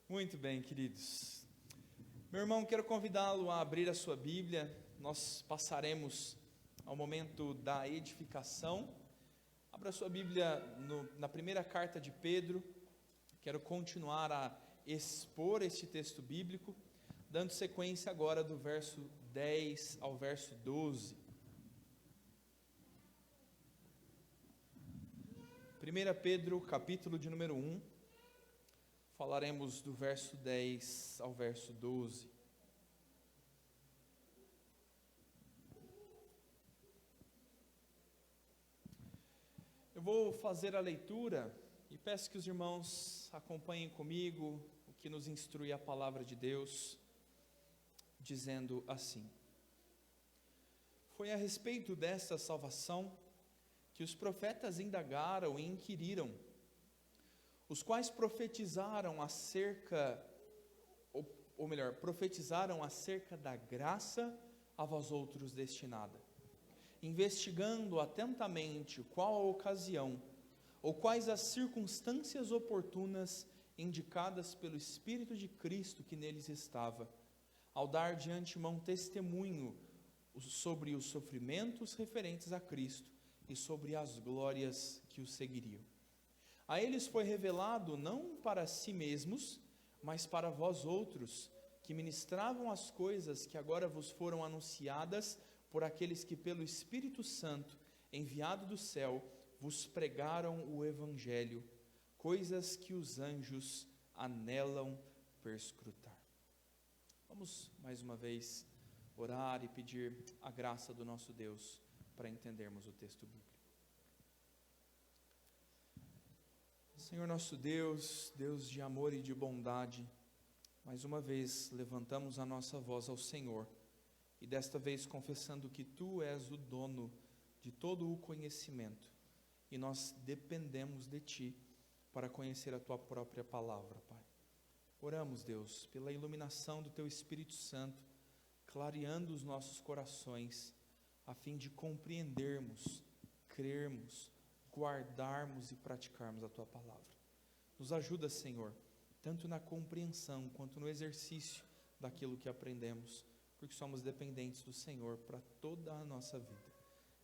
Muito bem, queridos. Meu irmão, quero convidá-lo a abrir a sua Bíblia. Nós passaremos ao momento da edificação. Abra a sua Bíblia na primeira carta de Pedro. Quero continuar a expor este texto bíblico, dando sequência agora do verso 10 ao verso 12. 1 Pedro, capítulo de número 1. Falaremos do verso 10 ao verso 12. Eu vou fazer a leitura e peço que os irmãos acompanhem comigo o que nos instrui a palavra de Deus, dizendo assim: Foi a respeito desta salvação que os profetas indagaram e inquiriram, os quais profetizaram acerca da graça a vós outros destinada, investigando atentamente qual a ocasião, ou quais as circunstâncias oportunas indicadas pelo Espírito de Cristo que neles estava, ao dar de antemão testemunho sobre os sofrimentos referentes a Cristo e sobre as glórias que o seguiriam. A eles foi revelado não para si mesmos, mas para vós outros, que ministravam as coisas que agora vos foram anunciadas por aqueles que pelo Espírito Santo, enviado do céu, vos pregaram o Evangelho, coisas que os anjos anelam perscrutar. Vamos mais uma vez orar e pedir a graça do nosso Deus para entendermos o texto bíblico. Senhor nosso Deus, Deus de amor e de bondade, mais uma vez levantamos a nossa voz ao Senhor, e desta vez confessando que Tu és o dono de todo o conhecimento, e nós dependemos de Ti para conhecer a Tua própria palavra, Pai. Oramos, Deus, pela iluminação do Teu Espírito Santo, clareando os nossos corações, a fim de compreendermos, crermos, guardarmos e praticarmos a Tua palavra. Nos ajuda, Senhor, tanto na compreensão quanto no exercício daquilo que aprendemos, porque somos dependentes do Senhor para toda a nossa vida.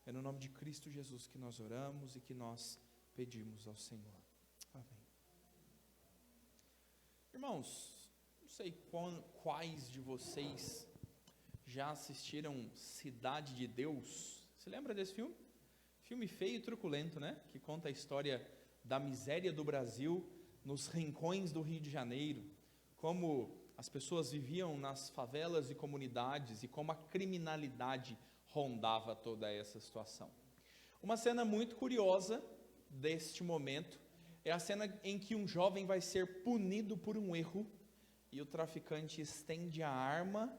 É no nome de Cristo Jesus que nós oramos e que nós pedimos ao Senhor. Amém. Irmãos, não sei quais de vocês já assistiram Cidade de Deus. Você lembra desse filme? Filme feio e truculento, né? Que conta a história da miséria do Brasil nos rincões do Rio de Janeiro, como as pessoas viviam nas favelas e comunidades e como a criminalidade rondava toda essa situação. Uma cena muito curiosa deste momento é a cena em que um jovem vai ser punido por um erro e o traficante estende a arma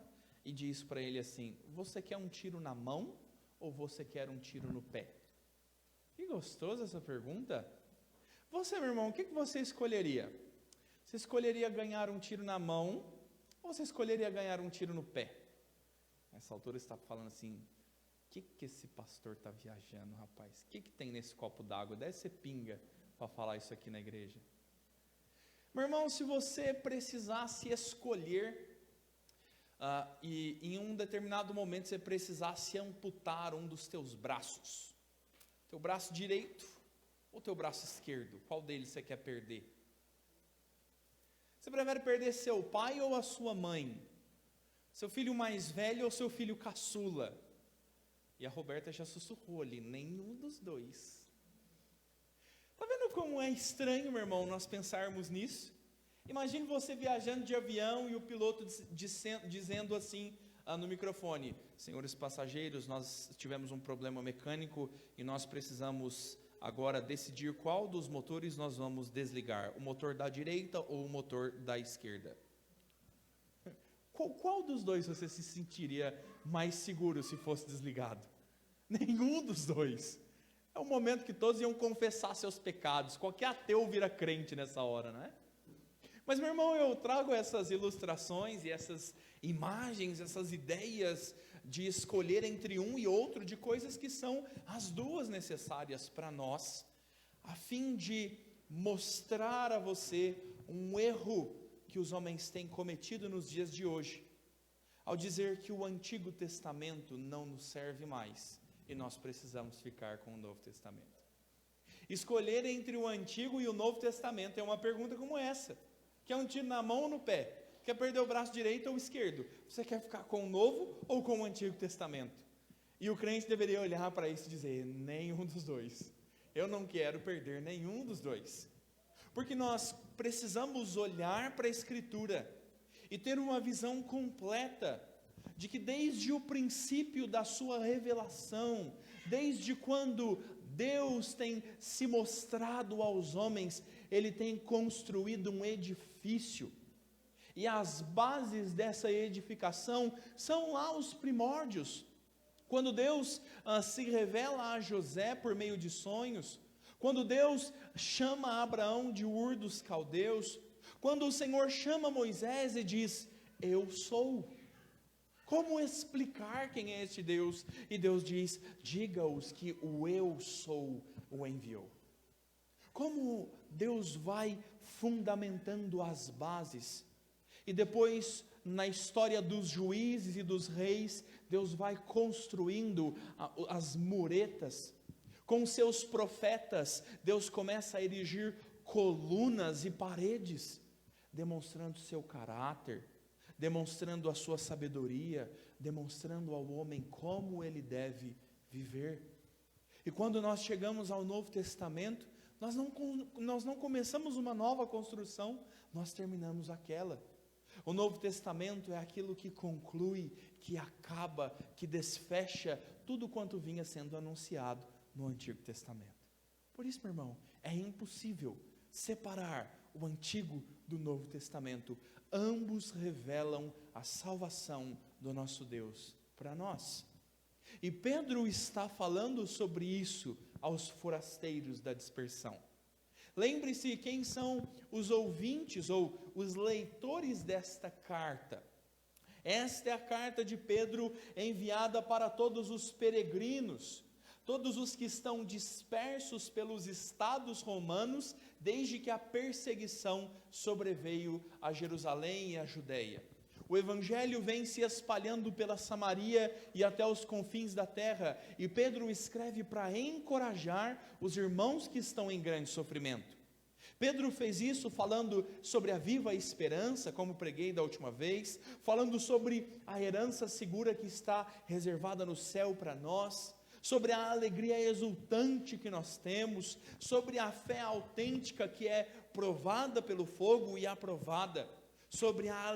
e diz para ele assim: você quer um tiro na mão ou você quer um tiro no pé? Que gostosa essa pergunta. Você, meu irmão, o que você escolheria? Você escolheria ganhar um tiro na mão ou você escolheria ganhar um tiro no pé? Nessa altura você está falando assim: o que esse pastor está viajando, rapaz? O que tem nesse copo d'água? Deve ser pinga para falar isso aqui na igreja. Meu irmão, se você precisasse escolher e em um determinado momento você precisasse amputar um dos teus braços, teu braço direito ou teu braço esquerdo, qual deles você quer perder? Você prefere perder seu pai ou a sua mãe? Seu filho mais velho ou seu filho caçula? E a Roberta já sussurrou ali: nenhum dos dois. Está vendo como é estranho, meu irmão, nós pensarmos nisso? Imagine você viajando de avião e o piloto dizendo assim no microfone: senhores passageiros, nós tivemos um problema mecânico e nós precisamos agora decidir qual dos motores nós vamos desligar, o motor da direita ou o motor da esquerda. Qual dos dois você se sentiria mais seguro se fosse desligado? Nenhum dos dois. É o momento que todos iam confessar seus pecados. Qualquer ateu vira crente nessa hora, não é? Mas, meu irmão, eu trago essas ilustrações e essas imagens, essas ideias de escolher entre um e outro, de coisas que são as duas necessárias para nós, a fim de mostrar a você um erro que os homens têm cometido nos dias de hoje, ao dizer que o Antigo Testamento não nos serve mais e nós precisamos ficar com o Novo Testamento. Escolher entre o Antigo e o Novo Testamento é uma pergunta como essa: quer um tiro na mão ou no pé? Quer perder o braço direito ou esquerdo? Você quer ficar com o Novo ou com o Antigo Testamento? E o crente deveria olhar para isso e dizer: nenhum dos dois. Eu não quero perder nenhum dos dois. Porque nós precisamos olhar para a Escritura e ter uma visão completa de que desde o princípio da sua revelação, desde quando Deus tem se mostrado aos homens, Ele tem construído um edifício. E as bases dessa edificação são lá os primórdios. Quando Deus se revela a José por meio de sonhos, quando Deus chama Abraão de Ur dos Caldeus, quando o Senhor chama Moisés e diz: eu sou. Como explicar quem é este Deus? E Deus diz: diga-os que o eu sou o enviou. Como Deus vai fundamentando as bases, e depois na história dos juízes e dos reis, Deus vai construindo as muretas. Com seus profetas, Deus começa a erigir colunas e paredes, demonstrando seu caráter, demonstrando a sua sabedoria, demonstrando ao homem como ele deve viver. E quando nós chegamos ao Novo Testamento, nós não começamos uma nova construção, nós terminamos aquela. O Novo Testamento é aquilo que conclui, que acaba, que desfecha tudo quanto vinha sendo anunciado no Antigo Testamento. Por isso, meu irmão, é impossível separar o Antigo do Novo Testamento. Ambos revelam a salvação do nosso Deus para nós. E Pedro está falando sobre isso aos forasteiros da dispersão. Lembre-se quem são os ouvintes ou os leitores desta carta. Esta é a carta de Pedro enviada para todos os peregrinos, todos os que estão dispersos pelos estados romanos, desde que a perseguição sobreveio a Jerusalém e a Judéia. O evangelho vem se espalhando pela Samaria e até os confins da terra, e Pedro escreve para encorajar os irmãos que estão em grande sofrimento. Pedro fez isso falando sobre a viva esperança, como preguei da última vez, falando sobre a herança segura que está reservada no céu para nós, sobre a alegria exultante que nós temos, sobre a fé autêntica que é provada pelo fogo e aprovada, sobre a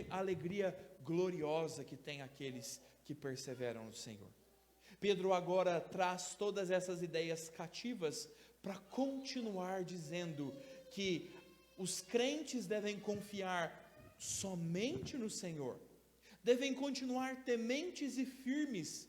alegria gloriosa que tem aqueles que perseveram no Senhor. Pedro agora traz todas essas ideias cativas para continuar dizendo que os crentes devem confiar somente no Senhor, devem continuar tementes e firmes,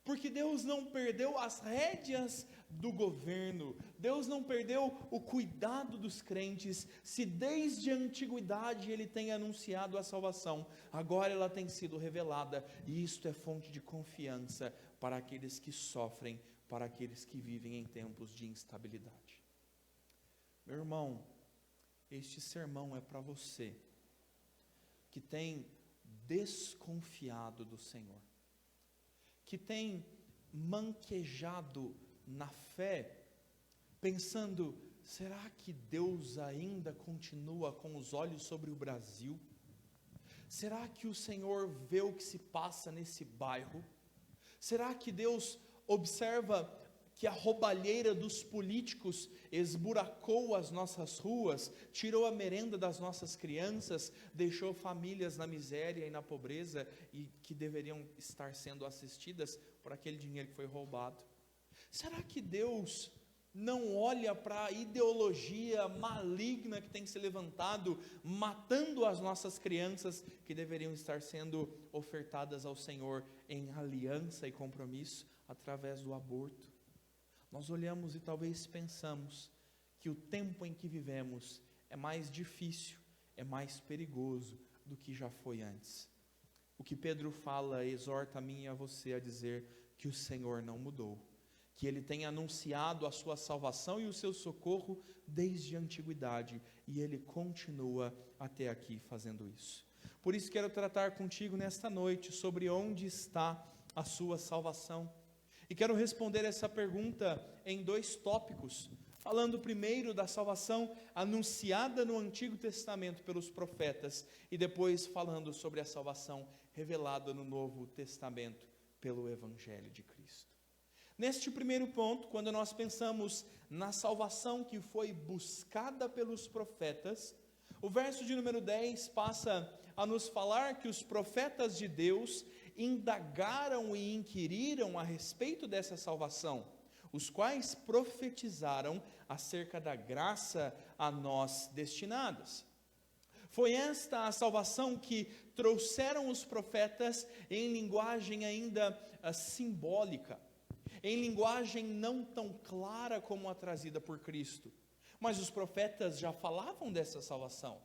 porque Deus não perdeu as rédeas do governo, Deus não perdeu o cuidado dos crentes. Se desde a antiguidade Ele tem anunciado a salvação, agora ela tem sido revelada, e isto é fonte de confiança para aqueles que sofrem, para aqueles que vivem em tempos de instabilidade. Meu irmão, este sermão é para você que tem desconfiado do Senhor, que tem manquejado na fé, pensando: será que Deus ainda continua com os olhos sobre o Brasil? Será que o Senhor vê o que se passa nesse bairro? Será que Deus observa que a roubalheira dos políticos esburacou as nossas ruas, tirou a merenda das nossas crianças, deixou famílias na miséria e na pobreza, e que deveriam estar sendo assistidas por aquele dinheiro que foi roubado? Será que Deus não olha para a ideologia maligna que tem se levantado, matando as nossas crianças, que deveriam estar sendo ofertadas ao Senhor em aliança e compromisso através do aborto? Nós olhamos e talvez pensamos que o tempo em que vivemos é mais difícil, é mais perigoso do que já foi antes. O que Pedro fala exorta a mim e a você a dizer que o Senhor não mudou, que Ele tem anunciado a sua salvação e o seu socorro desde a antiguidade, e Ele continua até aqui fazendo isso. Por isso quero tratar contigo nesta noite sobre onde está a sua salvação. E quero responder essa pergunta em 2 tópicos, falando primeiro da salvação anunciada no Antigo Testamento pelos profetas, e depois falando sobre a salvação revelada no Novo Testamento pelo Evangelho de Cristo. Neste primeiro ponto, quando nós pensamos na salvação que foi buscada pelos profetas, o verso de número 10 passa a nos falar que os profetas de Deus indagaram e inquiriram a respeito dessa salvação, os quais profetizaram acerca da graça a nós destinadas. Foi esta a salvação que trouxeram os profetas em linguagem ainda simbólica, em linguagem não tão clara como a trazida por Cristo. Mas os profetas já falavam dessa salvação.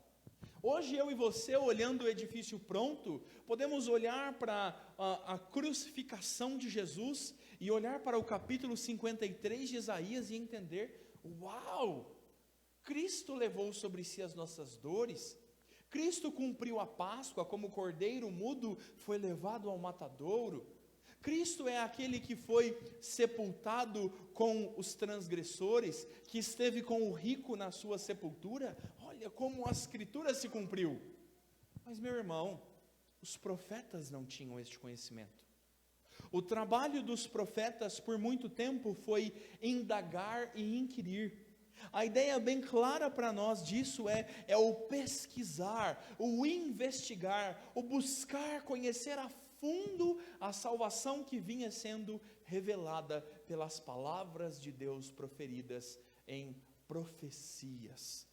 Hoje eu e você, olhando o edifício pronto, podemos olhar para a crucificação de Jesus e olhar para o capítulo 53 de Isaías e entender: uau! Cristo levou sobre si as nossas dores, Cristo cumpriu a Páscoa, como o cordeiro mudo foi levado ao matadouro. Cristo é aquele que foi sepultado com os transgressores, que esteve com o rico na sua sepultura. Olha como a Escritura se cumpriu. Mas, meu irmão, os profetas não tinham este conhecimento. O trabalho dos profetas por muito tempo foi indagar e inquirir. A ideia bem clara para nós disso é o pesquisar, o investigar, o buscar conhecer a fundo a salvação que vinha sendo revelada pelas palavras de Deus proferidas em profecias.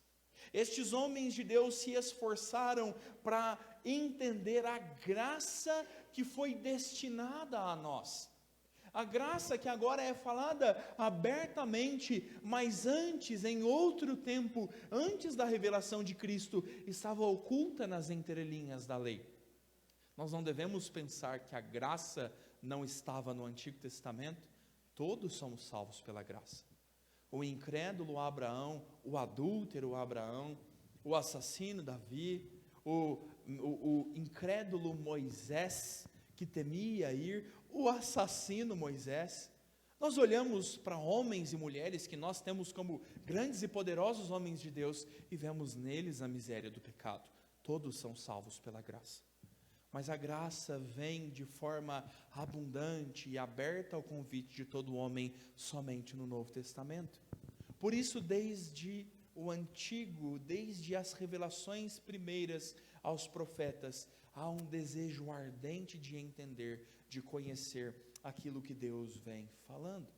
Estes homens de Deus se esforçaram para entender a graça que foi destinada a nós. A graça que agora é falada abertamente, mas antes, em outro tempo, antes da revelação de Cristo, estava oculta nas entrelinhas da lei. Nós não devemos pensar que a graça não estava no Antigo Testamento. Todos somos salvos pela graça. O incrédulo Abraão, o adúltero Abraão, o assassino Davi, o incrédulo Moisés, que temia ir, o assassino Moisés. Nós olhamos para homens e mulheres que nós temos como grandes e poderosos homens de Deus e vemos neles a miséria do pecado. Todos são salvos pela graça. Mas a graça vem de forma abundante e aberta ao convite de todo homem somente no Novo Testamento. Por isso, desde o Antigo, desde as revelações primeiras aos profetas, há um desejo ardente de entender, de conhecer aquilo que Deus vem falando.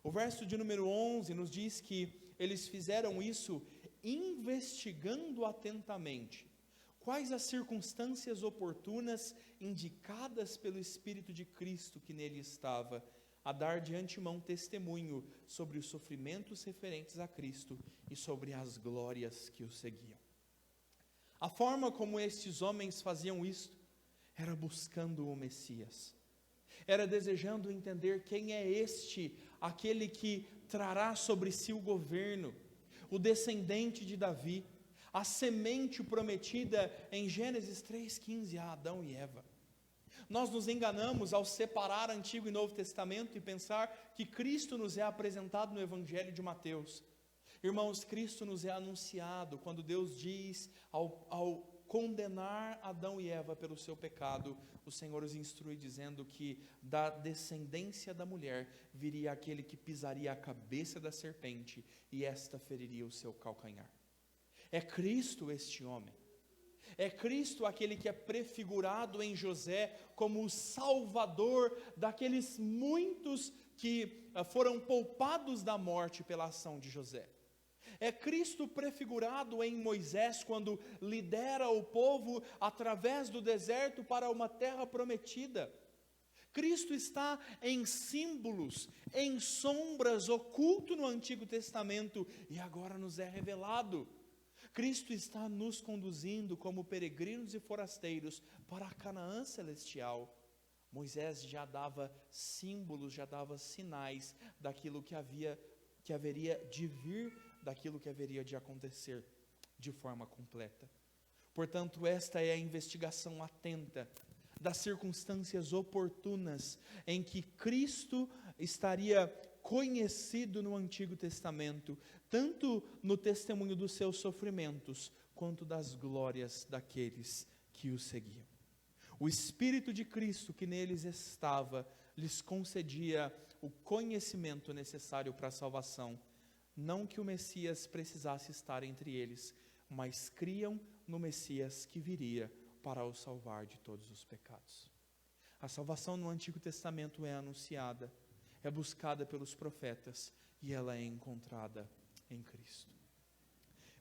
O verso de número 11 nos diz que eles fizeram isso investigando atentamente quais as circunstâncias oportunas indicadas pelo Espírito de Cristo que nele estava, a dar de antemão testemunho sobre os sofrimentos referentes a Cristo e sobre as glórias que o seguiam. A forma como estes homens faziam isto era buscando o Messias, era desejando entender quem é este, aquele que trará sobre si o governo, o descendente de Davi, a semente prometida em Gênesis 3,15 a Adão e Eva. Nós nos enganamos ao separar Antigo e Novo Testamento e pensar que Cristo nos é apresentado no Evangelho de Mateus. Irmãos, Cristo nos é anunciado quando Deus diz, ao condenar Adão e Eva pelo seu pecado, o Senhor os instrui dizendo que da descendência da mulher viria aquele que pisaria a cabeça da serpente e esta feriria o seu calcanhar. É Cristo este homem. É Cristo aquele que é prefigurado em José como o Salvador daqueles muitos que foram poupados da morte pela ação de José. É Cristo prefigurado em Moisés quando lidera o povo através do deserto para uma terra prometida. Cristo está em símbolos, em sombras, oculto no Antigo Testamento e agora nos é revelado. Cristo está nos conduzindo como peregrinos e forasteiros para a Canaã celestial, Moisés já dava símbolos, já dava sinais daquilo que haveria de vir, daquilo que haveria de acontecer de forma completa. Portanto, esta é a investigação atenta das circunstâncias oportunas em que Cristo estaria conhecido no Antigo Testamento, tanto no testemunho dos seus sofrimentos, quanto das glórias daqueles que o seguiam. O Espírito de Cristo que neles estava, lhes concedia o conhecimento necessário para a salvação. Não que o Messias precisasse estar entre eles, mas criam no Messias que viria para o salvar de todos os pecados. A salvação no Antigo Testamento é anunciada, é buscada pelos profetas e ela é encontrada em Cristo.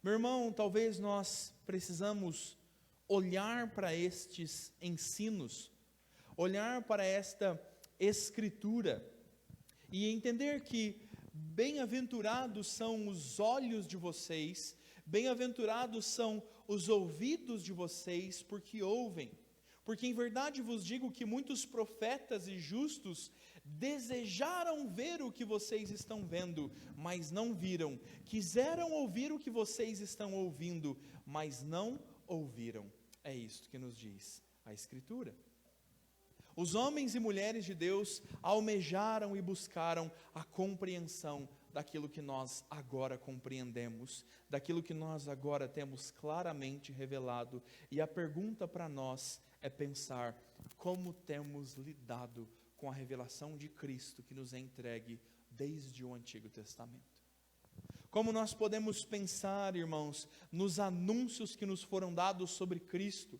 Meu irmão, talvez nós precisamos olhar para estes ensinos, olhar para esta Escritura e entender que bem-aventurados são os olhos de vocês, bem-aventurados são os ouvidos de vocês, porque ouvem. Porque em verdade vos digo que muitos profetas e justos desejaram ver o que vocês estão vendo, mas não viram. Quiseram ouvir o que vocês estão ouvindo, mas não ouviram. É isto que nos diz a Escritura. Os homens e mulheres de Deus almejaram e buscaram a compreensão daquilo que nós agora compreendemos, daquilo que nós agora temos claramente revelado. E a pergunta para nós é pensar como temos lidado com a revelação de Cristo que nos é entregue desde o Antigo Testamento. Como nós podemos pensar, irmãos, nos anúncios que nos foram dados sobre Cristo,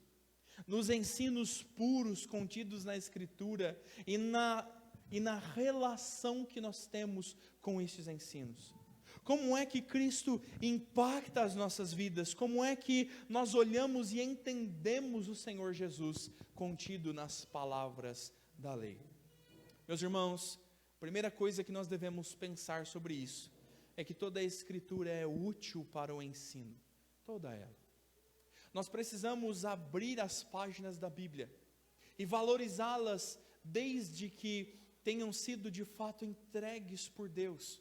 nos ensinos puros contidos na Escritura e na relação que nós temos com estes ensinos. Como é que Cristo impacta as nossas vidas? Como é que nós olhamos e entendemos o Senhor Jesus contido nas palavras da lei? Meus irmãos, a primeira coisa que nós devemos pensar sobre isso é que toda a Escritura é útil para o ensino, toda ela. Nós precisamos abrir as páginas da Bíblia e valorizá-las desde que tenham sido de fato entregues por Deus.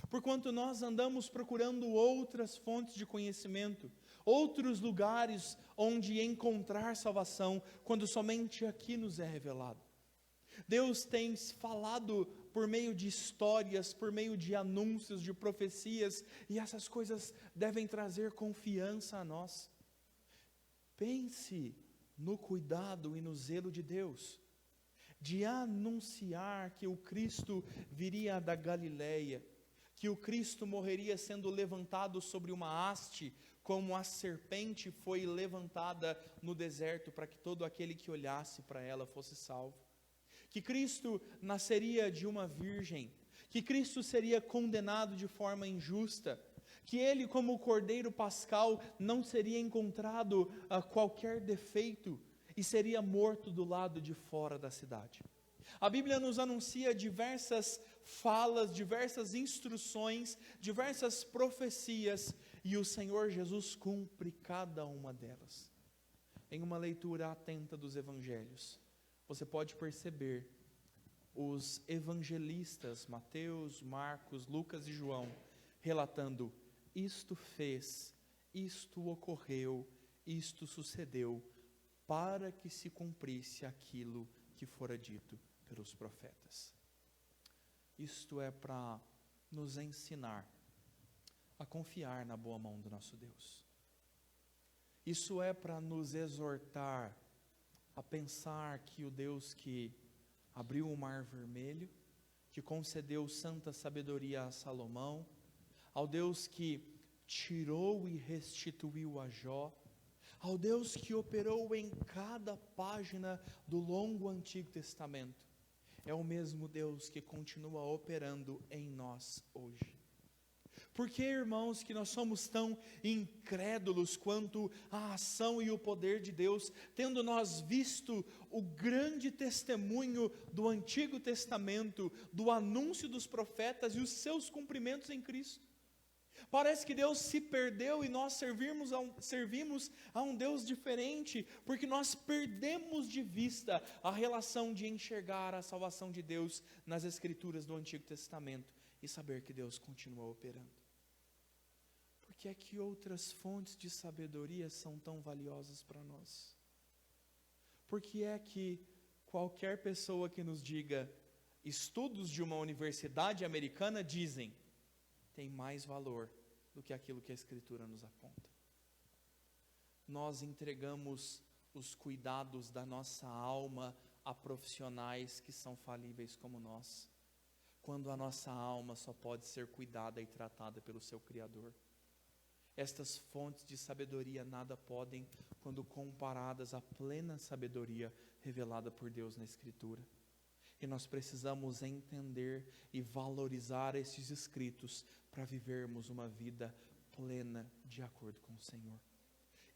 Porquanto nós andamos procurando outras fontes de conhecimento, outros lugares onde encontrar salvação, quando somente aqui nos é revelado. Deus tem falado por meio de histórias, por meio de anúncios, de profecias, e essas coisas devem trazer confiança a nós. Pense no cuidado e no zelo de Deus, de anunciar que o Cristo viria da Galileia, que o Cristo morreria sendo levantado sobre uma haste, como a serpente foi levantada no deserto, para que todo aquele que olhasse para ela fosse salvo. Que Cristo nasceria de uma virgem, que Cristo seria condenado de forma injusta, que ele, como o cordeiro pascal, não seria encontrado qualquer defeito e seria morto do lado de fora da cidade. A Bíblia nos anuncia diversas falas, diversas instruções, diversas profecias, e o Senhor Jesus cumpre cada uma delas. Em uma leitura atenta dos evangelhos, você pode perceber os evangelistas Mateus, Marcos, Lucas e João relatando: isto fez, isto ocorreu, isto sucedeu, para que se cumprisse aquilo que fora dito pelos profetas. Isto é para nos ensinar a confiar na boa mão do nosso Deus. Isso é para nos exortar a pensar que o Deus que abriu o mar vermelho, que concedeu santa sabedoria a Salomão, ao Deus que tirou e restituiu a Jó, ao Deus que operou em cada página do longo Antigo Testamento, é o mesmo Deus que continua operando em nós hoje. Por que, irmãos, que nós somos tão incrédulos quanto à ação e o poder de Deus, tendo nós visto o grande testemunho do Antigo Testamento, do anúncio dos profetas e os seus cumprimentos em Cristo? Parece que Deus se perdeu e nós servimos a um Deus diferente, porque nós perdemos de vista a relação de enxergar a salvação de Deus nas Escrituras do Antigo Testamento e saber que Deus continua operando. Por que é que outras fontes de sabedoria são tão valiosas para nós? Por que é que qualquer pessoa que nos diga estudos de uma universidade americana dizem tem mais valor do que aquilo que a Escritura nos aponta? Nós entregamos os cuidados da nossa alma a profissionais que são falíveis como nós, quando a nossa alma só pode ser cuidada e tratada pelo seu Criador. Estas fontes de sabedoria nada podem quando comparadas à plena sabedoria revelada por Deus na Escritura. E nós precisamos entender e valorizar esses escritos para vivermos uma vida plena de acordo com o Senhor.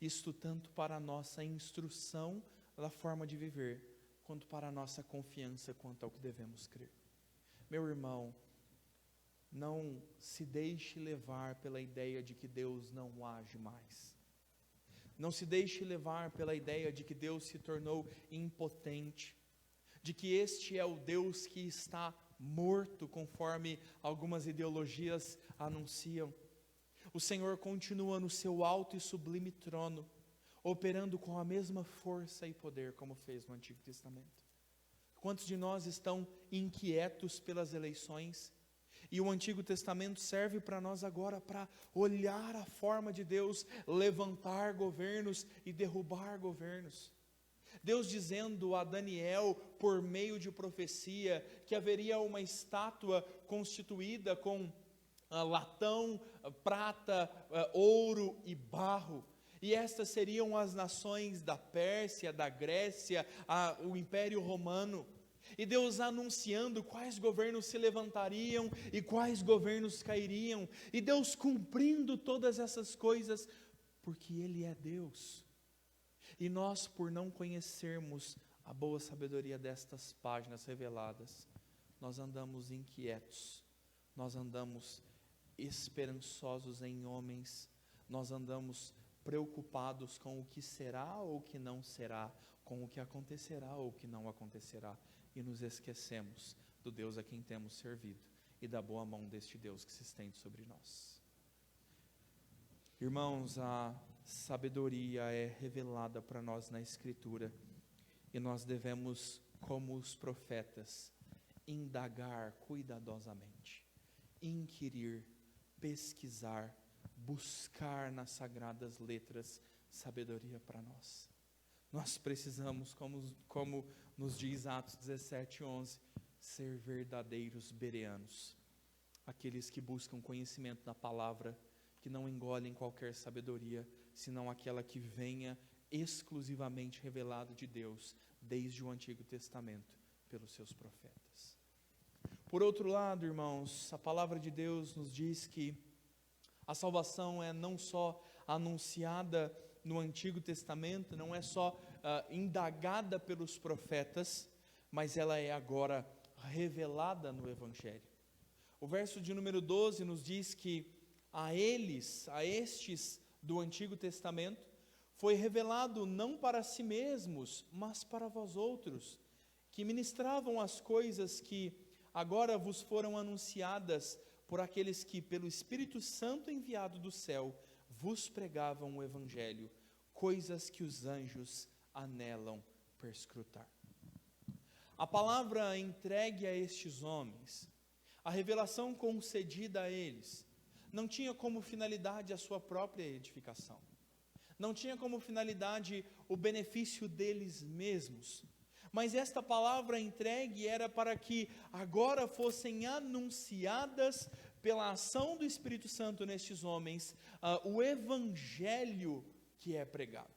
Isto tanto para a nossa instrução da forma de viver, quanto para a nossa confiança quanto ao que devemos crer. Meu irmão, não se deixe levar pela ideia de que Deus não age mais. Não se deixe levar pela ideia de que Deus se tornou impotente, de que este é o Deus que está morto, conforme algumas ideologias anunciam. O Senhor continua no seu alto e sublime trono, operando com a mesma força e poder como fez no Antigo Testamento. Quantos de nós estão inquietos pelas eleições? E o Antigo Testamento serve para nós agora para olhar a forma de Deus levantar governos e derrubar governos. Deus dizendo a Daniel, por meio de profecia, que haveria uma estátua constituída com latão, prata, ouro e barro. E estas seriam as nações da Pérsia, da Grécia, o Império Romano. E Deus anunciando quais governos se levantariam e quais governos cairiam. E Deus cumprindo todas essas coisas, porque Ele é Deus. E nós, por não conhecermos a boa sabedoria destas páginas reveladas, nós andamos inquietos, nós andamos esperançosos em homens, nós andamos preocupados com o que será ou o que não será, com o que acontecerá ou o que não acontecerá, e nos esquecemos do Deus a quem temos servido e da boa mão deste Deus que se estende sobre nós. Irmãos, a sabedoria é revelada para nós na Escritura, e nós devemos, como os profetas, indagar cuidadosamente, inquirir, pesquisar, buscar nas sagradas letras sabedoria para nós. Nós precisamos, como nos diz Atos 17:11, ser verdadeiros bereanos, aqueles que buscam conhecimento da palavra, que não engolem qualquer sabedoria, senão aquela que venha exclusivamente revelada de Deus, desde o Antigo Testamento, pelos seus profetas. Por outro lado, irmãos, a palavra de Deus nos diz que a salvação é não só anunciada no Antigo Testamento, não é só indagada pelos profetas, mas ela é agora revelada no Evangelho. O verso de número 12 nos diz que a estes do Antigo Testamento, foi revelado não para si mesmos, mas para vós outros, que ministravam as coisas que agora vos foram anunciadas por aqueles que, pelo Espírito Santo enviado do céu, vos pregavam o Evangelho, coisas que os anjos anelam perscrutar. A palavra entregue a estes homens, a revelação concedida a eles, não tinha como finalidade a sua própria edificação, não tinha como finalidade o benefício deles mesmos, mas esta palavra entregue era para que agora fossem anunciadas pela ação do Espírito Santo nestes homens, o Evangelho que é pregado.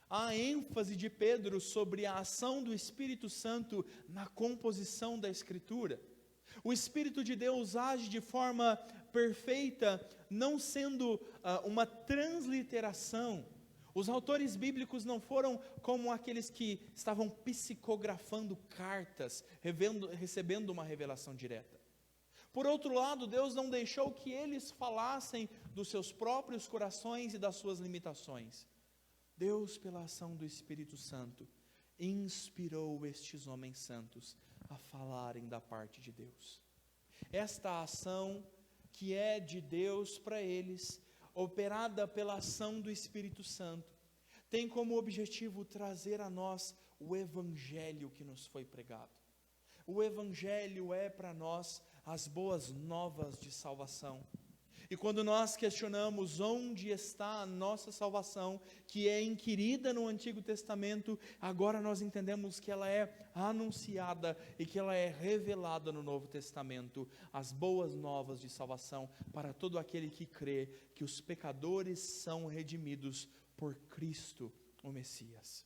A ênfase de Pedro sobre a ação do Espírito Santo na composição da Escritura. O Espírito de Deus age de forma perfeita, não sendo uma transliteração. Os autores bíblicos não foram como aqueles que estavam psicografando cartas, recebendo uma revelação direta. Por outro lado, Deus não deixou que eles falassem dos seus próprios corações e das suas limitações. Deus, pela ação do Espírito Santo, inspirou estes homens santos a falarem da parte de Deus. Esta ação que é de Deus para eles, operada pela ação do Espírito Santo, tem como objetivo trazer a nós o Evangelho que nos foi pregado. O Evangelho é para nós as boas novas de salvação. E quando nós questionamos onde está a nossa salvação, que é inquirida no Antigo Testamento, agora nós entendemos que ela é anunciada e que ela é revelada no Novo Testamento, as boas novas de salvação para todo aquele que crê que os pecadores são redimidos por Cristo, o Messias.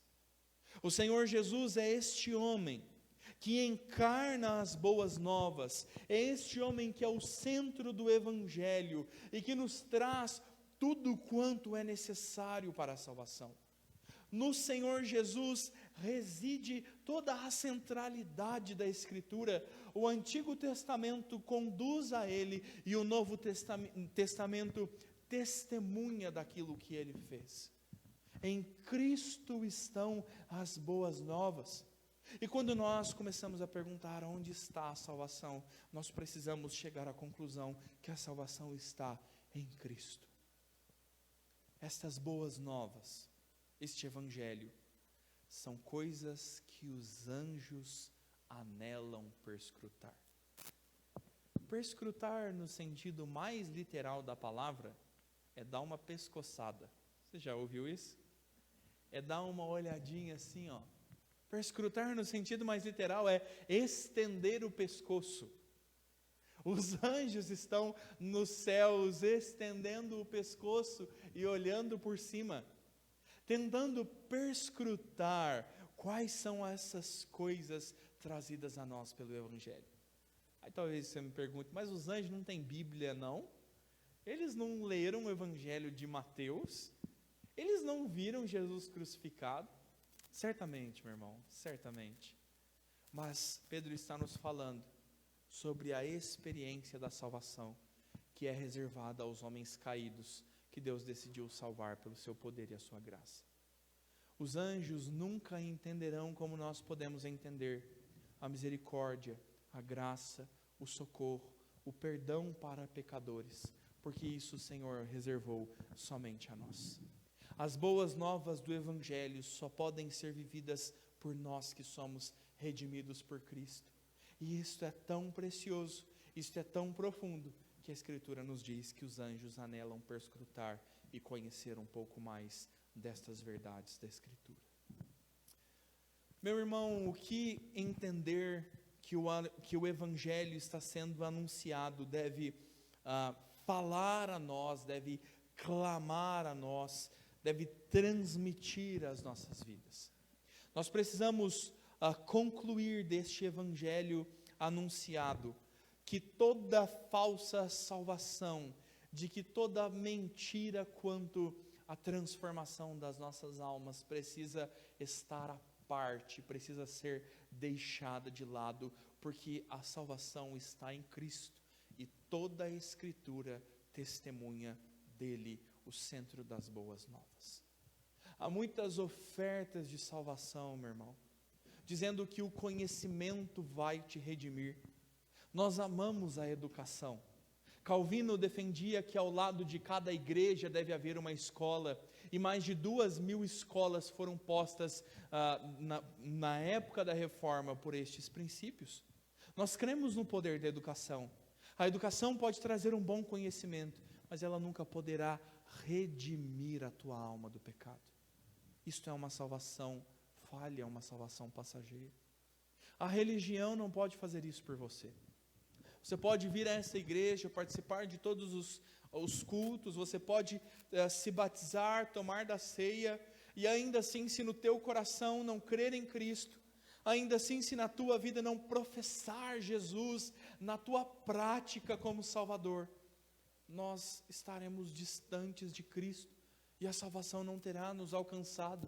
O Senhor Jesus é este homem que encarna as boas novas, é este homem que é o centro do Evangelho e que nos traz tudo quanto é necessário para a salvação. No Senhor Jesus reside toda a centralidade da Escritura. O Antigo Testamento conduz a ele e o Novo Testamento testemunha daquilo que ele fez. Em Cristo estão as boas novas. E quando nós começamos a perguntar onde está a salvação, nós precisamos chegar à conclusão que a salvação está em Cristo. Estas boas novas, este Evangelho, são coisas que os anjos anelam perscrutar. Perscrutar, no sentido mais literal da palavra, é dar uma pescoçada. Você já ouviu isso? É dar uma olhadinha assim, ó. Perscrutar no sentido mais literal é estender o pescoço. Os anjos estão nos céus estendendo o pescoço e olhando por cima, tentando perscrutar quais são essas coisas trazidas a nós pelo Evangelho. Aí talvez você me pergunte, mas os anjos não têm Bíblia não? Eles não leram o Evangelho de Mateus? Eles não viram Jesus crucificado? Certamente, meu irmão, certamente. Mas Pedro está nos falando sobre a experiência da salvação que é reservada aos homens caídos, que Deus decidiu salvar pelo seu poder e a sua graça. Os anjos nunca entenderão como nós podemos entender a misericórdia, a graça, o socorro, o perdão para pecadores, porque isso o Senhor reservou somente a nós. As boas novas do Evangelho só podem ser vividas por nós que somos redimidos por Cristo. E isto é tão precioso, isto é tão profundo, que a Escritura nos diz que os anjos anelam perscrutar e conhecer um pouco mais destas verdades da Escritura. Meu irmão, o que entender que o Evangelho está sendo anunciado deve falar a nós, deve clamar a nós, deve transmitir às nossas vidas. Nós precisamos concluir deste Evangelho anunciado que toda falsa salvação, de que toda mentira quanto à transformação das nossas almas precisa estar à parte, precisa ser deixada de lado, porque a salvação está em Cristo e toda a Escritura testemunha dele, o centro das boas novas. Há muitas ofertas de salvação, meu irmão, dizendo que o conhecimento vai te redimir. Nós amamos a educação. Calvino defendia que ao lado de cada igreja deve haver uma escola, e mais de 2.000 escolas foram postas na época da Reforma por estes princípios. Nós cremos no poder da educação. A educação pode trazer um bom conhecimento, mas ela nunca poderá redimir a tua alma do pecado. Isto é uma salvação falha, é uma salvação passageira. A religião não pode fazer isso por você. Você pode vir a essa igreja, participar de todos os cultos, você pode se batizar, tomar da ceia, e ainda assim, se no teu coração não crer em Cristo, ainda assim, se na tua vida não professar Jesus, na tua prática como Salvador, nós estaremos distantes de Cristo, e a salvação não terá nos alcançado,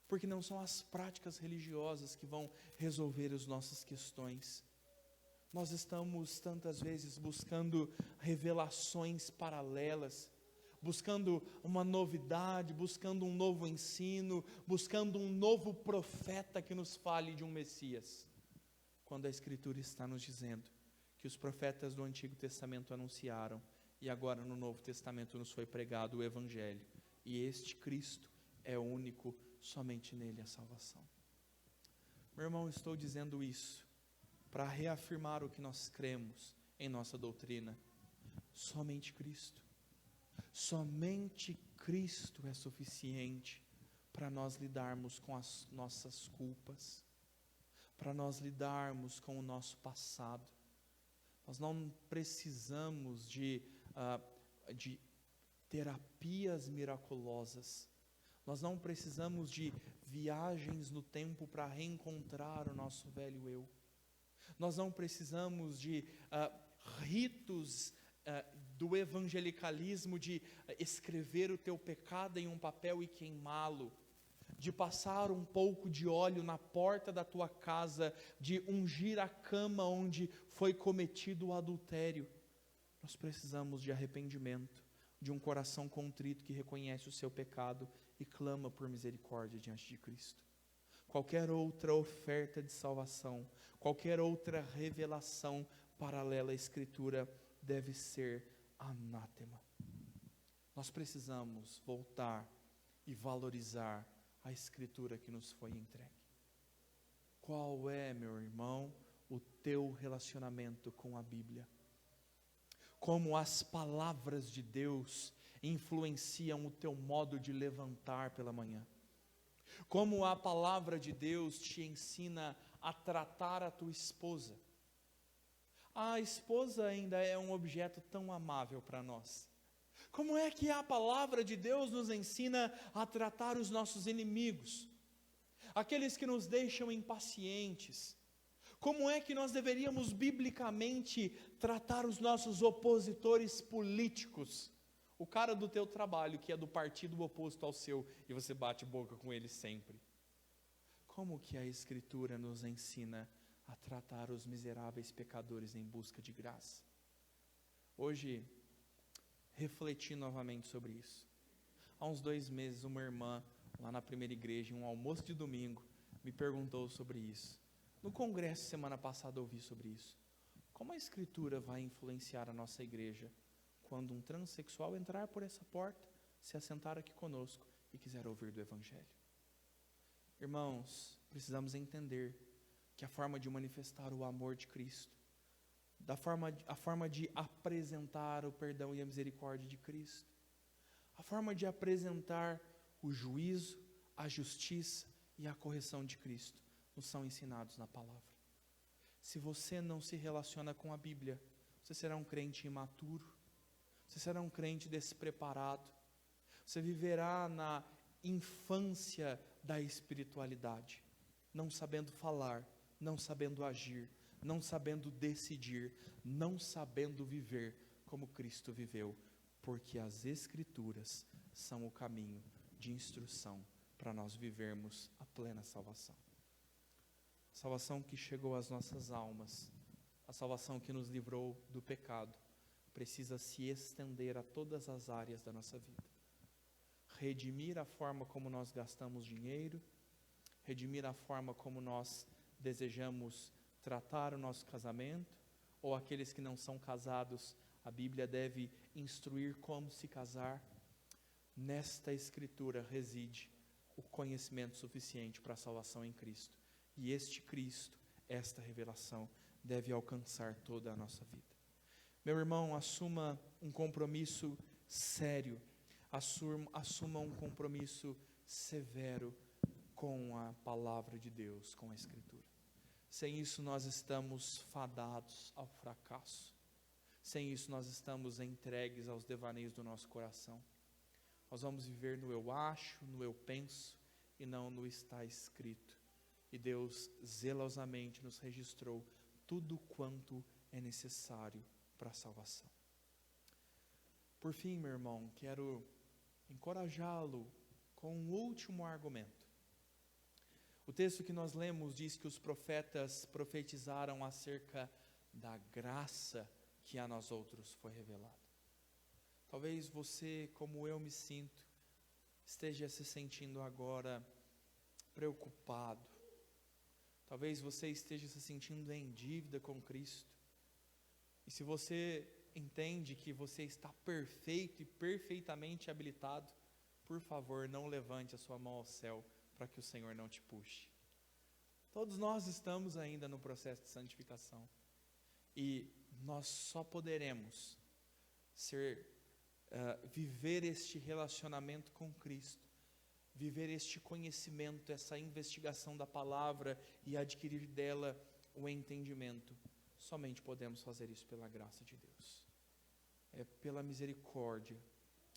porque não são as práticas religiosas que vão resolver as nossas questões. Nós estamos tantas vezes buscando revelações paralelas, buscando uma novidade, buscando um novo ensino, buscando um novo profeta que nos fale de um Messias, quando a Escritura está nos dizendo que os profetas do Antigo Testamento anunciaram, e agora no Novo Testamento nos foi pregado o Evangelho, e este Cristo é único, somente nele a salvação. Meu irmão, estou dizendo isso para reafirmar o que nós cremos em nossa doutrina. Somente Cristo. Somente Cristo é suficiente para nós lidarmos com as nossas culpas, para nós lidarmos com o nosso passado. Nós não precisamos de terapias miraculosas. Nós não precisamos de viagens no tempo para reencontrar o nosso velho eu. Nós não precisamos de ritos do evangelicalismo, de escrever o teu pecado em um papel e queimá-lo, de passar um pouco de óleo na porta da tua casa, de ungir a cama onde foi cometido o adultério. Nós precisamos de arrependimento, de um coração contrito que reconhece o seu pecado e clama por misericórdia diante de Cristo. Qualquer outra oferta de salvação, qualquer outra revelação paralela à Escritura deve ser anátema. Nós precisamos voltar e valorizar a Escritura que nos foi entregue. Qual é, meu irmão, o teu relacionamento com a Bíblia? Como as palavras de Deus influenciam o teu modo de levantar pela manhã? Como a palavra de Deus te ensina a tratar a tua esposa? A esposa ainda é um objeto tão amável para nós. Como é que a palavra de Deus nos ensina a tratar os nossos inimigos? Aqueles que nos deixam impacientes. Como é que nós deveríamos biblicamente tratar os nossos opositores políticos? O cara do teu trabalho, que é do partido oposto ao seu, e você bate boca com ele sempre. Como que a Escritura nos ensina a tratar os miseráveis pecadores em busca de graça? Hoje, refleti novamente sobre isso. Há uns 2 meses, uma irmã, lá na primeira igreja, em um almoço de domingo, me perguntou sobre isso. No congresso, semana passada, eu ouvi sobre isso. Como a Escritura vai influenciar a nossa igreja quando um transexual entrar por essa porta, se assentar aqui conosco e quiser ouvir do Evangelho? Irmãos, precisamos entender que a forma de manifestar o amor de Cristo, a forma de apresentar o perdão e a misericórdia de Cristo, a forma de apresentar o juízo, a justiça e a correção de Cristo, nos são ensinados na palavra. Se você não se relaciona com a Bíblia, você será um crente imaturo, você será um crente despreparado, você viverá na infância da espiritualidade, não sabendo falar, não sabendo agir, não sabendo decidir, não sabendo viver como Cristo viveu, porque as Escrituras são o caminho de instrução para nós vivermos a plena salvação. A salvação que chegou às nossas almas, a salvação que nos livrou do pecado, precisa se estender a todas as áreas da nossa vida. Redimir a forma como nós gastamos dinheiro, redimir a forma como nós desejamos tratar o nosso casamento, ou aqueles que não são casados, a Bíblia deve instruir como se casar. Nesta Escritura reside o conhecimento suficiente para a salvação em Cristo. E este Cristo, esta revelação, deve alcançar toda a nossa vida. Meu irmão, assuma um compromisso sério, assuma um compromisso severo com a palavra de Deus, com a Escritura. Sem isso nós estamos fadados ao fracasso. Sem isso nós estamos entregues aos devaneios do nosso coração. Nós vamos viver no eu acho, no eu penso e não no está escrito. E Deus zelosamente nos registrou tudo quanto é necessário para a salvação. Por fim, meu irmão, quero encorajá-lo com um último argumento. O texto que nós lemos diz que os profetas profetizaram acerca da graça que a nós outros foi revelada. Talvez você, como eu me sinto, esteja se sentindo agora preocupado. Talvez você esteja se sentindo em dívida com Cristo. E se você entende que você está perfeito e perfeitamente habilitado, por favor, não levante a sua mão ao céu para que o Senhor não te puxe. Todos nós estamos ainda no processo de santificação. E nós só poderemos viver este relacionamento com Cristo, viver este conhecimento, essa investigação da palavra e adquirir dela o entendimento. Somente podemos fazer isso pela graça de Deus. É pela misericórdia.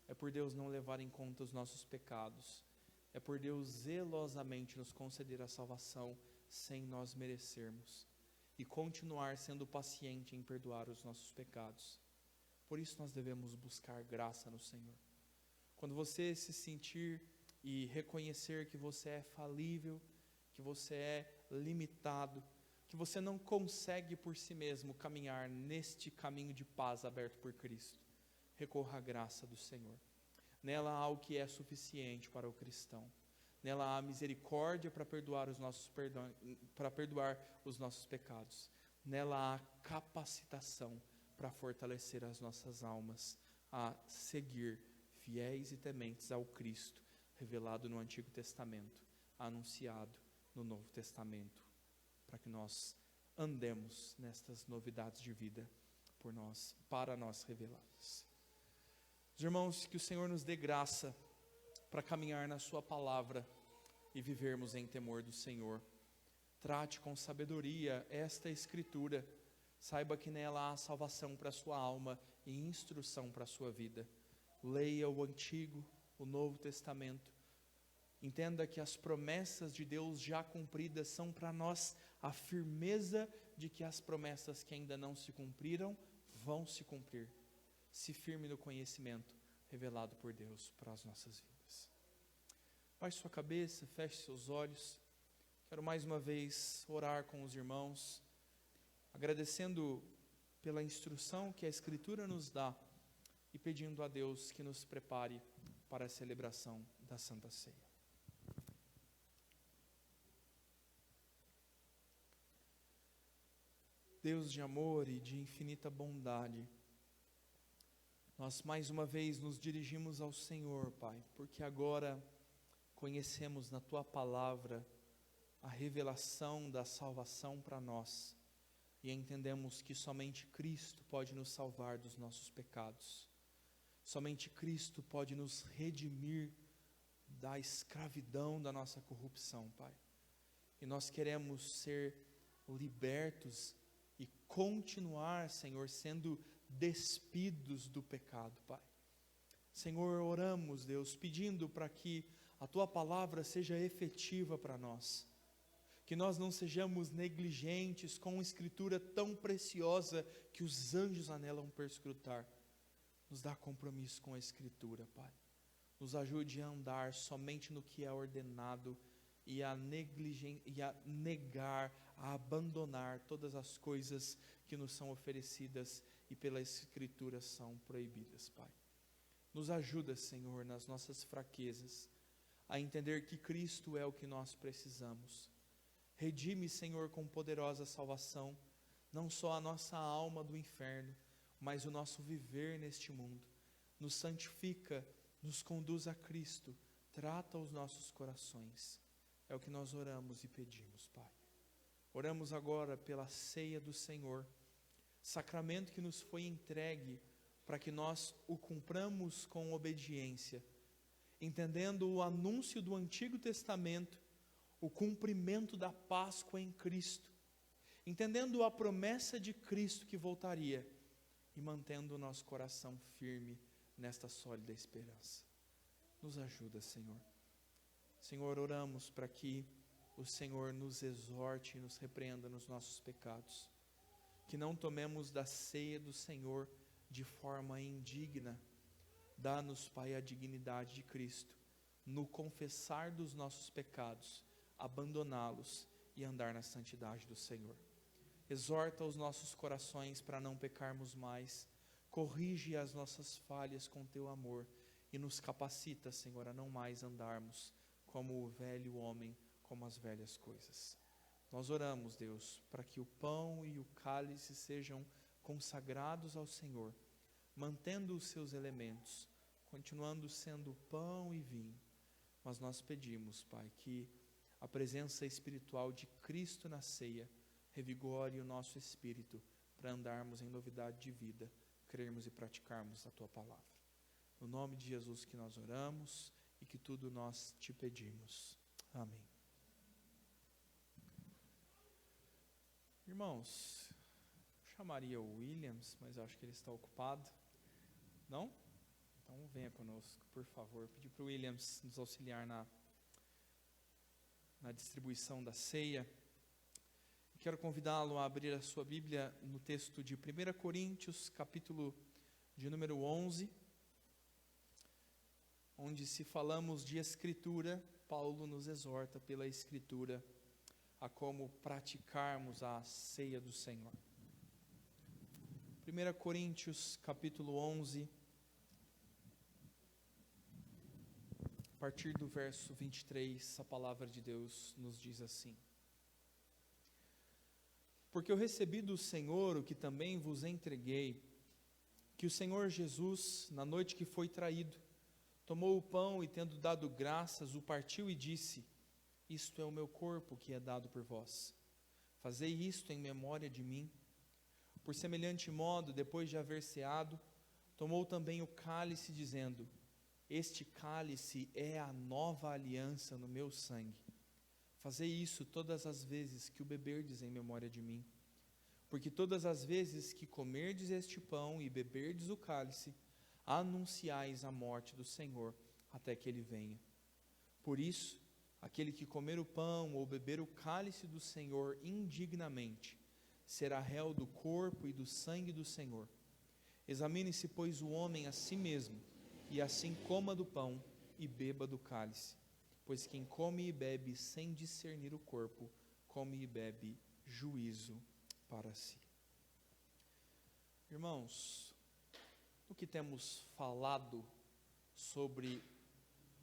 É por Deus não levar em conta os nossos pecados. É por Deus zelosamente nos conceder a salvação sem nós merecermos. E continuar sendo paciente em perdoar os nossos pecados. Por isso nós devemos buscar graça no Senhor. Quando você se sentir e reconhecer que você é falível, que você é limitado, que você não consegue por si mesmo caminhar neste caminho de paz aberto por Cristo, recorra à graça do Senhor. Nela há o que é suficiente para o cristão. Nela há misericórdia para perdoar os nossos pecados. Nela há capacitação para fortalecer as nossas almas a seguir fiéis e tementes ao Cristo revelado no Antigo Testamento, anunciado no Novo Testamento, para que nós andemos nestas novidades de vida para nós reveladas. Os irmãos, que o Senhor nos dê graça para caminhar na sua palavra e vivermos em temor do Senhor. Trate com sabedoria esta Escritura. Saiba que nela há salvação para a sua alma e instrução para a sua vida. Leia o Antigo, o Novo Testamento. Entenda que as promessas de Deus já cumpridas são para nós a firmeza de que as promessas que ainda não se cumpriram vão se cumprir. Se firme no conhecimento revelado por Deus para as nossas vidas. Baixe sua cabeça, feche seus olhos. Quero mais uma vez orar com os irmãos, agradecendo pela instrução que a Escritura nos dá e pedindo a Deus que nos prepare para a celebração da Santa Ceia. Deus de amor e de infinita bondade, nós mais uma vez nos dirigimos ao Senhor, Pai, porque agora conhecemos na Tua Palavra a revelação da salvação para nós e entendemos que somente Cristo pode nos salvar dos nossos pecados. Somente Cristo pode nos redimir da escravidão da nossa corrupção, Pai. E nós queremos ser libertos e continuar, Senhor, sendo despidos do pecado, Pai. Senhor, oramos, Deus, pedindo para que a Tua Palavra seja efetiva para nós. Que nós não sejamos negligentes com uma Escritura tão preciosa que os anjos anelam perscrutar. Nos dá compromisso com a Escritura, Pai. Nos ajude a andar somente no que é ordenado e a negar, a abandonar todas as coisas que nos são oferecidas e pela Escritura são proibidas, Pai. Nos ajuda, Senhor, nas nossas fraquezas, a entender que Cristo é o que nós precisamos. Redime, Senhor, com poderosa salvação, não só a nossa alma do inferno, mas o nosso viver neste mundo. Nos santifica, nos conduz a Cristo, trata os nossos corações. É o que nós oramos e pedimos, Pai. Oramos agora pela ceia do Senhor, sacramento que nos foi entregue para que nós o cumpramos com obediência, entendendo o anúncio do Antigo Testamento, o cumprimento da Páscoa em Cristo, entendendo a promessa de Cristo que voltaria e mantendo o nosso coração firme nesta sólida esperança. Nos ajuda, Senhor. Senhor, oramos para que o Senhor nos exorte e nos repreenda nos nossos pecados, que não tomemos da ceia do Senhor de forma indigna. Dá-nos, Pai, a dignidade de Cristo, no confessar dos nossos pecados, abandoná-los e andar na santidade do Senhor. exorta os nossos corações para não pecarmos mais, corrige as nossas falhas com teu amor e nos capacita, Senhor, a não mais andarmos como o velho homem, como as velhas coisas. Nós oramos, Deus, para que o pão e o cálice sejam consagrados ao Senhor, mantendo os seus elementos, continuando sendo pão e vinho. Mas nós pedimos, Pai, que a presença espiritual de Cristo na ceia revigore o nosso espírito para andarmos em novidade de vida, crermos e praticarmos a Tua palavra. No nome de Jesus que nós oramos e que tudo nós te pedimos. Amém. Irmãos, eu chamaria o Williams, mas eu acho que ele está ocupado. Não? Então venha conosco, por favor. Pedir para o Williams nos auxiliar na distribuição da ceia. Quero convidá-lo a abrir a sua Bíblia no texto de 1 Coríntios, capítulo de número 11, onde, se falamos de Escritura, Paulo nos exorta pela Escritura a como praticarmos a ceia do Senhor. 1 Coríntios, capítulo 11, a partir do verso 23, a palavra de Deus nos diz assim: Porque eu recebi do Senhor o que também vos entreguei, que o Senhor Jesus, na noite que foi traído, tomou o pão e, tendo dado graças, o partiu e disse: Isto é o meu corpo que é dado por vós. Fazei isto em memória de mim. Por semelhante modo, depois de haver ceado, tomou também o cálice, dizendo: Este cálice é a nova aliança no meu sangue. Fazei isso todas as vezes que o beberdes em memória de mim. Porque todas as vezes que comerdes este pão e beberdes o cálice, anunciais a morte do Senhor até que Ele venha. Por isso, aquele que comer o pão ou beber o cálice do Senhor indignamente, será réu do corpo e do sangue do Senhor. Examine-se, pois, o homem a si mesmo, e assim coma do pão e beba do cálice. Pois quem come e bebe sem discernir o corpo, come e bebe juízo para si. Irmãos, no que temos falado sobre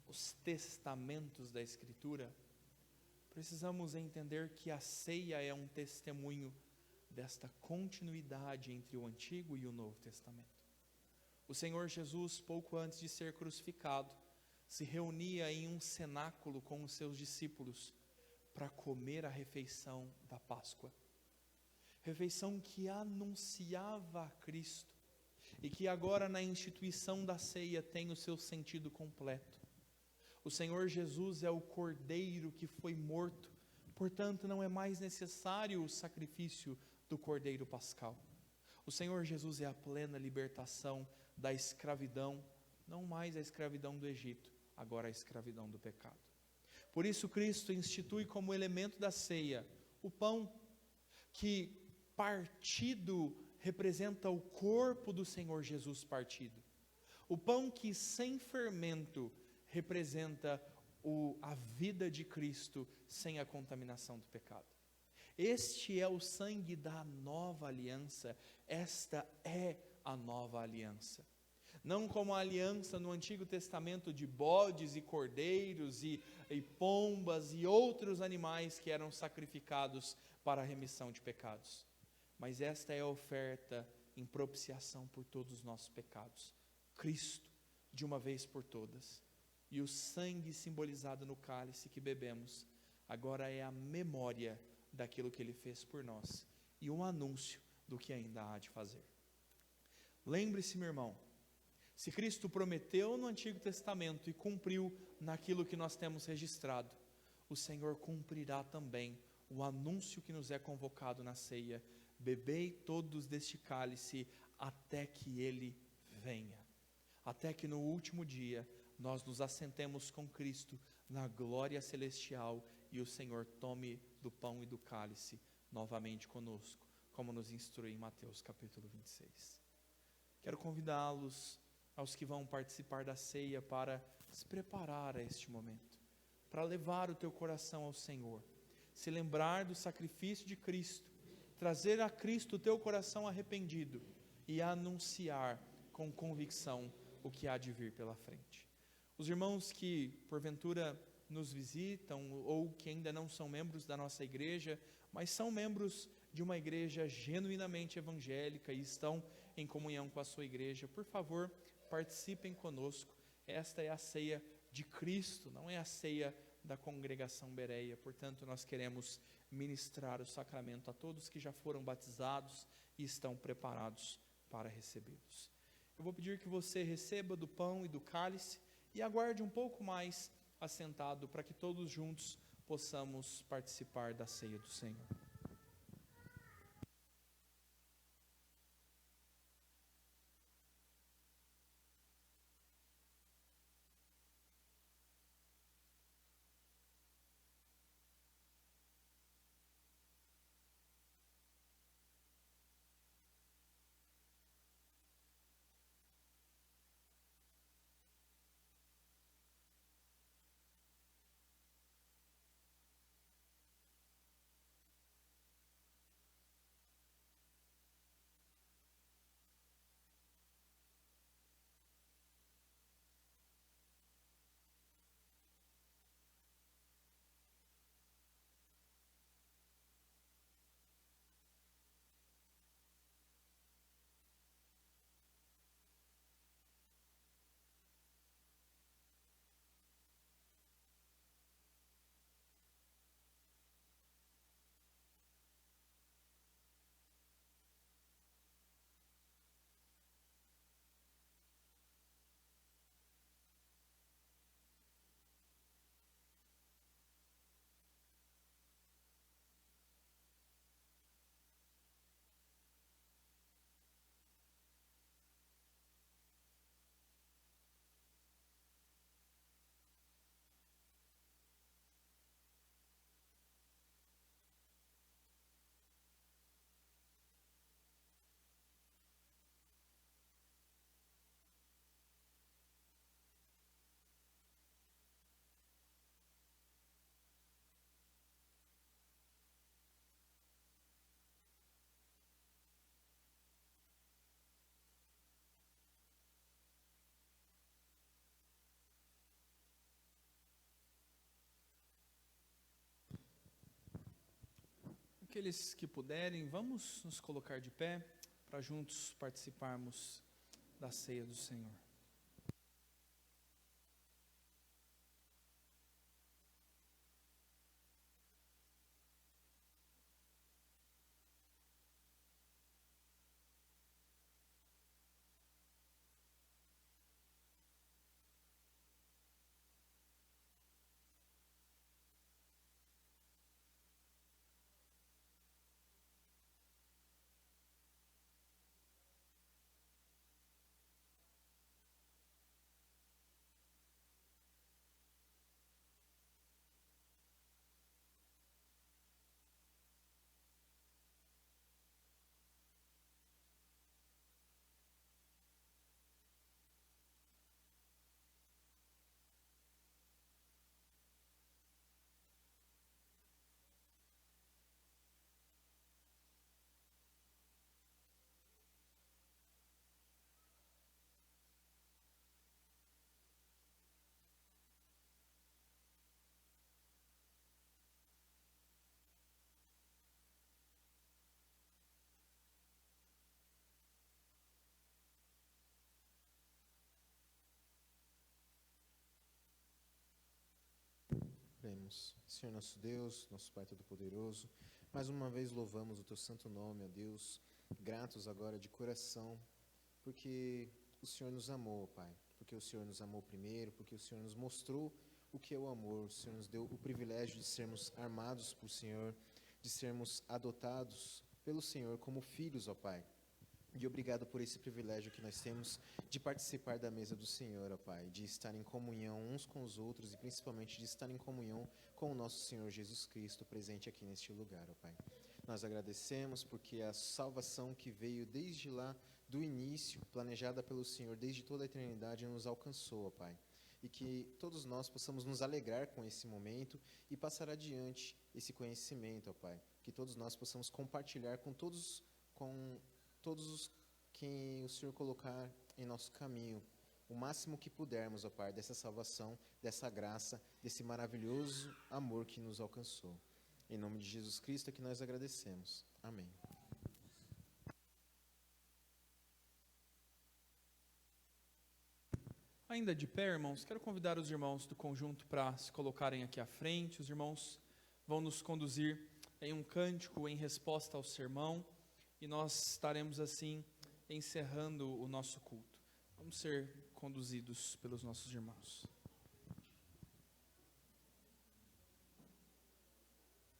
os testamentos da Escritura, precisamos entender que a ceia é um testemunho desta continuidade entre o Antigo e o Novo Testamento. O Senhor Jesus, pouco antes de ser crucificado, se reunia em um cenáculo com os seus discípulos para comer a refeição da Páscoa. Refeição que anunciava a Cristo e que agora, na instituição da ceia, tem o seu sentido completo. O Senhor Jesus é o Cordeiro que foi morto, portanto não é mais necessário o sacrifício do Cordeiro Pascal. O Senhor Jesus é a plena libertação da escravidão, não mais a escravidão do Egito, agora a escravidão do pecado. Por isso Cristo institui como elemento da ceia o pão, que partido representa o corpo do Senhor Jesus partido. O pão que sem fermento representa a vida de Cristo sem a contaminação do pecado. Este é o sangue da nova aliança, esta é a nova aliança. Não como a aliança no Antigo Testamento de bodes e cordeiros e pombas e outros animais que eram sacrificados para a remissão de pecados. Mas esta é a oferta em propiciação por todos os nossos pecados. Cristo, de uma vez por todas. E o sangue simbolizado no cálice que bebemos, agora é a memória daquilo que Ele fez por nós e um anúncio do que ainda há de fazer. Lembre-se, meu irmão, se Cristo prometeu no Antigo Testamento e cumpriu naquilo que nós temos registrado, o Senhor cumprirá também o anúncio que nos é convocado na ceia: bebei todos deste cálice até que Ele venha, até que no último dia nós nos assentemos com Cristo na glória celestial e o Senhor tome do pão e do cálice novamente conosco, como nos instrui em Mateus capítulo 26. Quero convidá-los, aos que vão participar da ceia, para se preparar a este momento, para levar o teu coração ao Senhor, se lembrar do sacrifício de Cristo trazer a Cristo o teu coração arrependido e anunciar com convicção o que há de vir pela frente. Os irmãos que porventura nos visitam ou que ainda não são membros da nossa igreja, mas são membros de uma igreja genuinamente evangélica e estão em comunhão com a sua igreja, por favor, participem conosco. Esta é a ceia de Cristo, não é a ceia da congregação Bereia. Portanto, nós queremos ministrar o sacramento a todos que já foram batizados e estão preparados para recebê-los. Eu vou pedir que você receba do pão e do cálice e aguarde um pouco mais assentado para que todos juntos possamos participar da ceia do Senhor. Aqueles que puderem, vamos nos colocar de pé para juntos participarmos da ceia do Senhor. Oremos. Senhor nosso Deus, nosso Pai Todo-Poderoso, mais uma vez louvamos o Teu santo nome, ó Deus, gratos agora de coração, porque o Senhor nos amou, Pai, porque o Senhor nos amou primeiro, porque o Senhor nos mostrou o que é o amor, o Senhor nos deu o privilégio de sermos armados por Senhor, de sermos adotados pelo Senhor como filhos, ó Pai. E obrigado por esse privilégio que nós temos de participar da mesa do Senhor, ó Pai, de estar em comunhão uns com os outros e principalmente de estar em comunhão com o nosso Senhor Jesus Cristo presente aqui neste lugar, ó Pai. Nós agradecemos porque a salvação que veio desde lá do início, planejada pelo Senhor desde toda a eternidade, nos alcançou, ó Pai. e que todos nós possamos nos alegrar com esse momento e passar adiante esse conhecimento, ó Pai. Que todos nós possamos compartilhar com todos os quem o Senhor colocar em nosso caminho, o máximo que pudermos, ó Pai, dessa salvação, dessa graça, desse maravilhoso amor que nos alcançou. Em nome de Jesus Cristo é que nós agradecemos. Amém. Ainda de pé, irmãos, quero convidar os irmãos do conjunto para se colocarem aqui à frente. Os irmãos vão nos conduzir em um cântico em resposta ao sermão e nós estaremos assim encerrando o nosso culto. Vamos ser conduzidos pelos nossos irmãos.